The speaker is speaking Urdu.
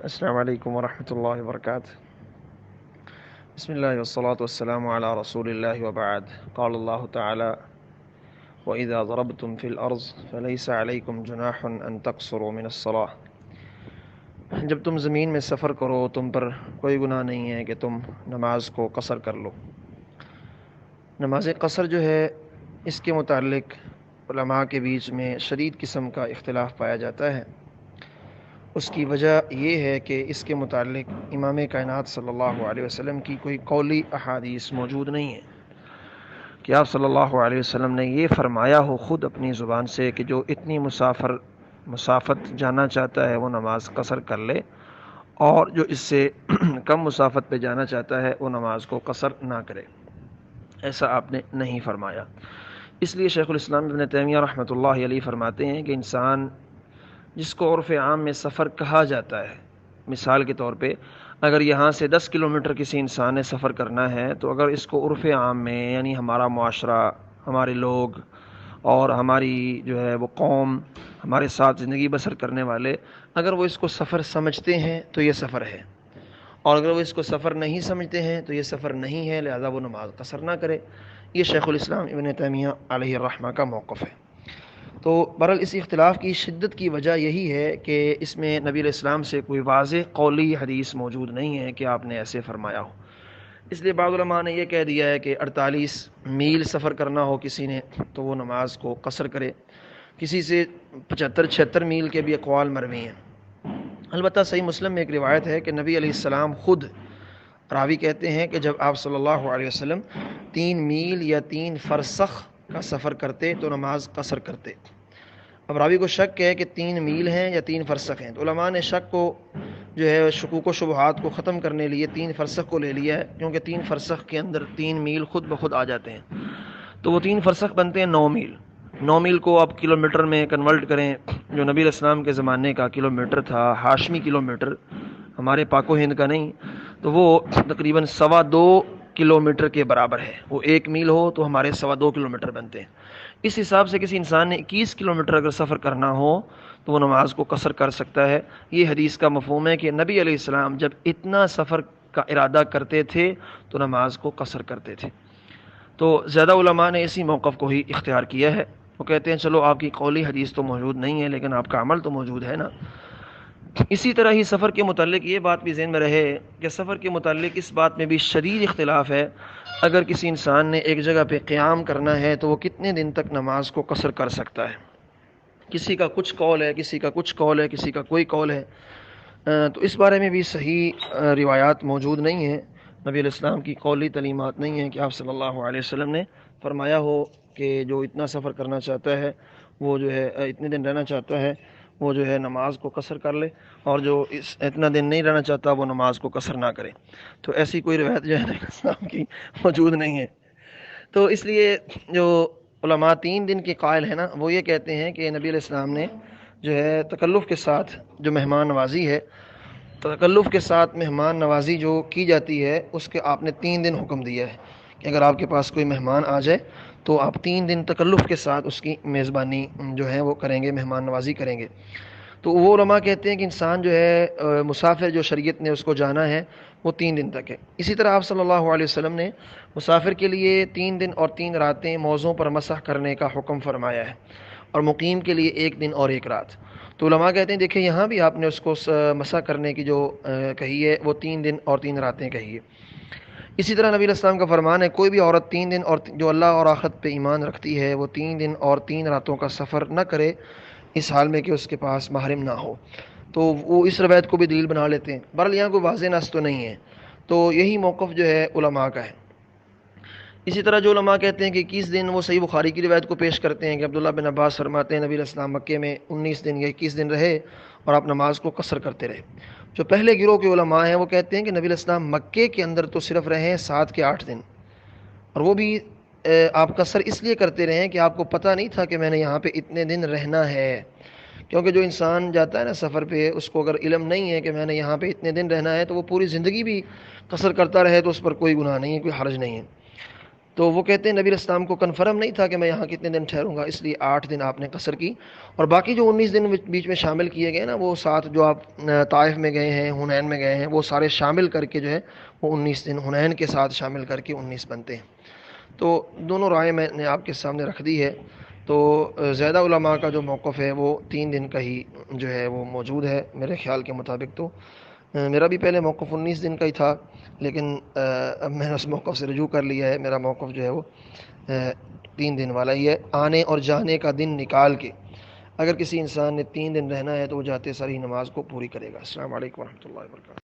السلام علیکم ورحمۃ اللہ وبرکاتہ۔ بسم اللہ والصلاة والسلام علی رسول اللہ وبعد۔ قال اللہ تعالی وَإِذَا ضَرَبْتُمْ فِي الْأَرْضِ فَلَيْسَ عَلَيْكُمْ جُنَاحٌ أَن تَقْصُرُوا مِنَ الصَّلَاةِ، جب تم زمین میں سفر کرو تم پر کوئی گناہ نہیں ہے کہ تم نماز کو قصر کر لو۔ نماز قصر جو ہے اس کے متعلق علماء کے بیچ میں شدید قسم کا اختلاف پایا جاتا ہے۔ اس کی وجہ یہ ہے کہ اس کے متعلق امام کائنات صلی اللہ علیہ وسلم کی کوئی قولی احادیث موجود نہیں ہے کہ آپ صلی اللہ علیہ وسلم نے یہ فرمایا ہو خود اپنی زبان سے کہ جو اتنی مسافت جانا چاہتا ہے وہ نماز قصر کر لے، اور جو اس سے کم مسافت پہ جانا چاہتا ہے وہ نماز کو قصر نہ کرے۔ ایسا آپ نے نہیں فرمایا۔ اس لیے شیخ الاسلام ابن تیمیہ رحمۃ اللہ علیہ فرماتے ہیں کہ انسان جس کو عرف عام میں سفر کہا جاتا ہے، مثال کے طور پہ اگر یہاں سے 10 کلومیٹر کسی انسان نے سفر کرنا ہے تو اگر اس کو عرف عام میں یعنی ہمارا معاشرہ، ہمارے لوگ اور ہماری جو ہے وہ قوم، ہمارے ساتھ زندگی بسر کرنے والے، اگر وہ اس کو سفر سمجھتے ہیں تو یہ سفر ہے، اور اگر وہ اس کو سفر نہیں سمجھتے ہیں تو یہ سفر نہیں ہے، لہذا وہ نماز قصر نہ کرے۔ یہ شیخ الاسلام ابن تیمیہ علیہ الرحمہ کا موقف ہے۔ تو بہرحال اس اختلاف کی شدت کی وجہ یہی ہے کہ اس میں نبی علیہ السلام سے کوئی واضح قولی حدیث موجود نہیں ہے کہ آپ نے ایسے فرمایا ہو۔ اس لیے بعض علماء نے یہ کہہ دیا ہے کہ 48 میل سفر کرنا ہو کسی نے تو وہ نماز کو قصر کرے، کسی سے 75-76 میل کے بھی اقوال مروی ہیں۔ البتہ صحیح مسلم میں ایک روایت ہے کہ نبی علیہ السلام خود، راوی کہتے ہیں کہ جب آپ صلی اللہ علیہ وسلم 3 میل یا 3 فرسخ کا سفر کرتے تو نماز قصر کرتے۔ اب راوی کو شک ہے کہ 3 میل ہیں یا 3 فرسخ ہیں، تو علماء نے شک کو جو ہے شکوک و شبہات کو ختم کرنے لیے 3 فرسخ کو لے لیا ہے، کیونکہ 3 فرسخ کے اندر 3 میل خود بخود آ جاتے ہیں، تو وہ 3 فرسخ بنتے ہیں 9 میل۔ 9 میل کو آپ کلومیٹر میں کنورٹ کریں، جو نبی علیہ السلام کے زمانے کا کلومیٹر تھا، ہاشمی کلومیٹر، ہمارے پاک و ہند کا نہیں، تو وہ تقریباً 2.25 کلومیٹر کے برابر ہے۔ وہ 1 میل ہو تو ہمارے 2.25 کلومیٹر بنتے ہیں۔ اس حساب سے کسی انسان نے 21 کلومیٹر اگر سفر کرنا ہو تو وہ نماز کو قصر کر سکتا ہے۔ یہ حدیث کا مفہوم ہے کہ نبی علیہ السلام جب اتنا سفر کا ارادہ کرتے تھے تو نماز کو قصر کرتے تھے۔ تو زیادہ علماء نے اسی موقف کو ہی اختیار کیا ہے۔ وہ کہتے ہیں چلو آپ کی قولی حدیث تو موجود نہیں ہے لیکن آپ کا عمل تو موجود ہے نا۔ اسی طرح ہی سفر کے متعلق یہ بات بھی ذہن میں رہے کہ سفر کے متعلق اس بات میں بھی شدید اختلاف ہے، اگر کسی انسان نے ایک جگہ پہ قیام کرنا ہے تو وہ کتنے دن تک نماز کو قصر کر سکتا ہے۔ کسی کا کچھ قول ہے، کسی کا کچھ قول ہے، کسی کا کوئی قول ہے۔ تو اس بارے میں بھی صحیح روایات موجود نہیں ہیں، نبی علیہ السلام کی قولی تعلیمات نہیں ہیں کہ آپ صلی اللہ علیہ وسلم نے فرمایا ہو کہ جو اتنا سفر کرنا چاہتا ہے، وہ جو ہے اتنے دن رہنا چاہتا ہے، وہ جو ہے نماز کو قصر کر لے، اور جو اتنا دن نہیں رہنا چاہتا وہ نماز کو قصر نہ کرے۔ تو ایسی کوئی روایت جو ہے نبی علیہ السلام کی موجود نہیں ہے۔ تو اس لیے جو علماء 3 دن کے قائل ہیں نا، وہ یہ کہتے ہیں کہ نبی علیہ السلام نے جو ہے تکلف کے ساتھ جو مہمان نوازی ہے، تکلف کے ساتھ مہمان نوازی جو کی جاتی ہے اس کے آپ نے 3 دن حکم دیا ہے کہ اگر آپ کے پاس کوئی مہمان آ جائے تو آپ 3 دن تکلف کے ساتھ اس کی میزبانی جو ہے وہ کریں گے، مہمان نوازی کریں گے۔ تو وہ علماء کہتے ہیں کہ انسان جو ہے مسافر جو شریعت نے اس کو جانا ہے وہ 3 دن تک ہے۔ اسی طرح آپ صلی اللہ علیہ وسلم نے مسافر کے لیے 3 دن اور 3 راتیں موزوں پر مسح کرنے کا حکم فرمایا ہے، اور مقیم کے لیے 1 دن اور 1 رات۔ تو علماء کہتے ہیں دیکھیں یہاں بھی آپ نے اس کو مسح کرنے کی جو کہی ہے وہ 3 دن اور 3 راتیں کہی ہے۔ اسی طرح نبی علیہ السلام کا فرمان ہے کوئی بھی عورت 3 دن اور جو اللہ اور آخرت پہ ایمان رکھتی ہے وہ 3 دن اور 3 راتوں کا سفر نہ کرے اس حال میں کہ اس کے پاس محرم نہ ہو۔ تو وہ اس روایت کو بھی دلیل بنا لیتے ہیں۔ بہرحال یہاں کوئی واضح نص تو نہیں ہے، تو یہی موقف جو ہے علماء کا ہے۔ اسی طرح جو علماء کہتے ہیں کہ 21 دن، وہ صحیح بخاری کی روایت کو پیش کرتے ہیں کہ عبداللہ بن عباس فرماتے ہیں نبی علیہ السلام مکے میں 19 دن یا 21 دن رہے اور آپ نماز کو قصر کرتے رہے۔ جو پہلے گروہ کے علماء ہیں وہ کہتے ہیں کہ نبی علیہ السلام مکے کے اندر تو صرف رہے 7 کے 8 دن، اور وہ بھی آپ قصر اس لیے کرتے رہے کہ آپ کو پتہ نہیں تھا کہ میں نے یہاں پہ اتنے دن رہنا ہے۔ کیونکہ جو انسان جاتا ہے نا سفر پہ، اس کو اگر علم نہیں ہے کہ میں نے یہاں پہ اتنے دن رہنا ہے تو وہ پوری زندگی بھی قصر کرتا رہے تو اس پر کوئی گناہ نہیں ہے، کوئی حرج نہیں ہے۔ تو وہ کہتے ہیں نبی علیہ السلام کو کنفرم نہیں تھا کہ میں یہاں کتنے دن ٹھہروں گا، اس لیے 8 دن آپ نے قصر کی، اور باقی جو 19 دن بیچ میں شامل کیے گئے نا، وہ ساتھ جو آپ طائف میں گئے ہیں، حنین میں گئے ہیں، وہ سارے شامل کر کے جو ہے وہ 19 دن حنین کے ساتھ شامل کر کے 19 بنتے ہیں۔ تو دونوں رائے میں نے آپ کے سامنے رکھ دی ہے۔ تو زیادہ علماء کا جو موقف ہے وہ 3 دن کا ہی جو ہے وہ موجود ہے میرے خیال کے مطابق۔ تو میرا بھی پہلے موقف 19 دن کا ہی تھا، لیکن اب میں نے اس موقف سے رجوع کر لیا ہے، میرا موقف جو ہے وہ 3 دن والا ہی ہے، آنے اور جانے کا دن نکال کے۔ اگر کسی انسان نے 3 دن رہنا ہے تو وہ جاتے سر ہی نماز کو پوری کرے گا۔ السلام علیکم ورحمۃ اللہ وبرکاتہ۔